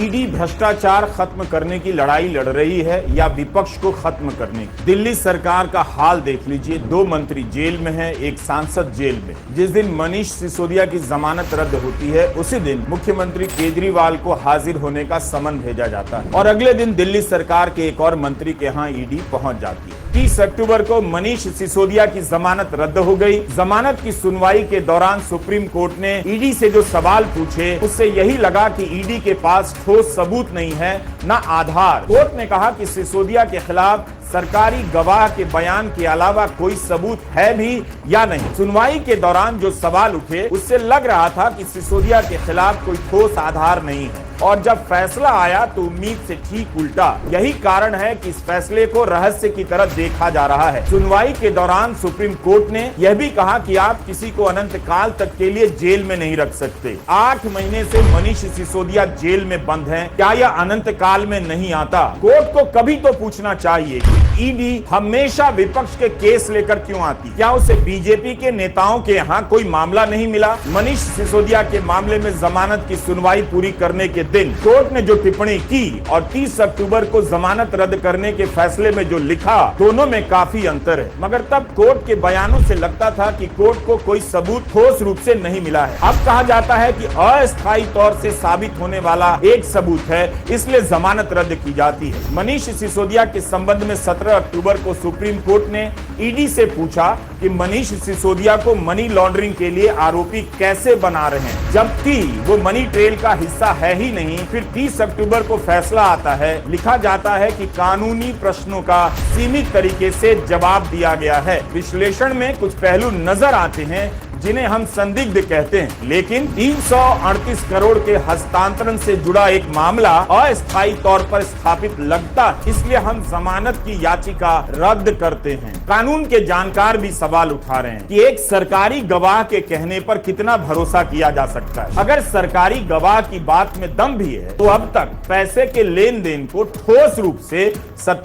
ED भ्रष्टाचार खत्म करने की लड़ाई लड़ रही है या विपक्ष को खत्म करने की। दिल्ली सरकार का हाल देख लीजिए, 2 मंत्री जेल में हैं, एक सांसद जेल में। जिस दिन मनीष सिसोदिया की जमानत रद्द होती है उसी दिन मुख्यमंत्री केजरीवाल को हाजिर होने का समन भेजा जाता है और अगले दिन दिल्ली सरकार के एक और मंत्री के यहाँ ईडी पहुंच जाती है। 30 अक्टूबर को मनीष सिसोदिया की जमानत रद्द हो गई। जमानत की सुनवाई के दौरान सुप्रीम कोर्ट ने ईडी से जो सवाल पूछे उससे यही लगा कि ईडी के पास ठोस सबूत नहीं है, न आधार। कोर्ट ने कहा कि सिसोदिया के खिलाफ सरकारी गवाह के बयान के अलावा कोई सबूत है भी या नहीं। सुनवाई के दौरान जो सवाल उठे उससे लग रहा था कि सिसोदिया के खिलाफ कोई ठोस आधार नहीं है और जब फैसला आया तो उम्मीद से ठीक उल्टा। यही कारण है कि इस फैसले को रहस्य की तरह देखा जा रहा है। सुनवाई के दौरान सुप्रीम कोर्ट ने यह भी कहा कि आप किसी को अनंत काल तक के लिए जेल में नहीं रख सकते। 8 महीने से मनीष सिसोदिया जेल में बंद हैं, क्या यह अनंत काल में नहीं आता? कोर्ट को कभी तो पूछना चाहिए कि ईडी हमेशा विपक्ष के केस लेकर क्यों आती? क्या उसे बीजेपी के नेताओं के यहाँ कोई मामला नहीं मिला? मनीष सिसोदिया के मामले में जमानत की सुनवाई पूरी करने के दिन कोर्ट ने जो टिप्पणी की और 30 अक्टूबर को जमानत रद्द करने के फैसले में जो लिखा, दोनों में काफी अंतर है। मगर तब कोर्ट के बयानों से लगता था कि कोर्ट को कोई सबूत ठोस रूप से नहीं मिला है। अब कहा जाता है कि अस्थायी तौर से साबित होने वाला एक सबूत है, इसलिए जमानत रद्द की जाती है। मनीष सिसोदिया के संबंध में 17 अक्टूबर को सुप्रीम कोर्ट ने ईडी से पूछा कि मनीष सिसोदिया को मनी लॉन्ड्रिंग के लिए आरोपी कैसे बना रहे हैं, जबकि वो मनी ट्रेल का हिस्सा है ही नहीं। फिर 30 अक्टूबर को फैसला आता है, लिखा जाता है कि कानूनी प्रश्नों का सीमित तरीके से जवाब दिया गया है। विश्लेषण में कुछ पहलू नजर आते हैं जिन्हें हम संदिग्ध कहते हैं, लेकिन 338 करोड़ के हस्तांतरण से जुड़ा एक मामला अस्थायी तौर पर स्थापित लगता है, इसलिए हम जमानत की याचिका रद्द करते हैं। कानून के जानकार भी सवाल उठा रहे हैं कि एक सरकारी गवाह के कहने पर कितना भरोसा किया जा सकता है। अगर सरकारी गवाह की बात में दम भी है तो अब तक पैसे के लेन देन को ठोस रूप से